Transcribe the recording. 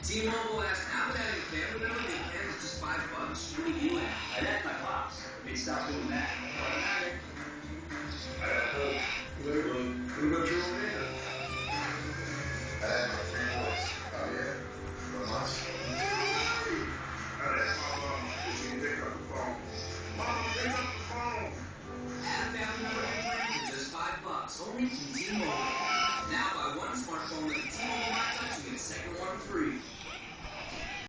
T-Mobile asked, how would adding a family member make payments just $5? What do you add? I'd ask my pops. He'd stop doing that. Automatic. I'd add Hope. What about your old man? I'd add my 3 boys. Javier, Romas, and Jerry. I'd ask my mom if she can pick up the phone. Mom, pick up the phone. Add a family member and plan for just $5. Only from T-Mobile. Now buy one smartphone with a T-Mobile MyTouch and get a second one free.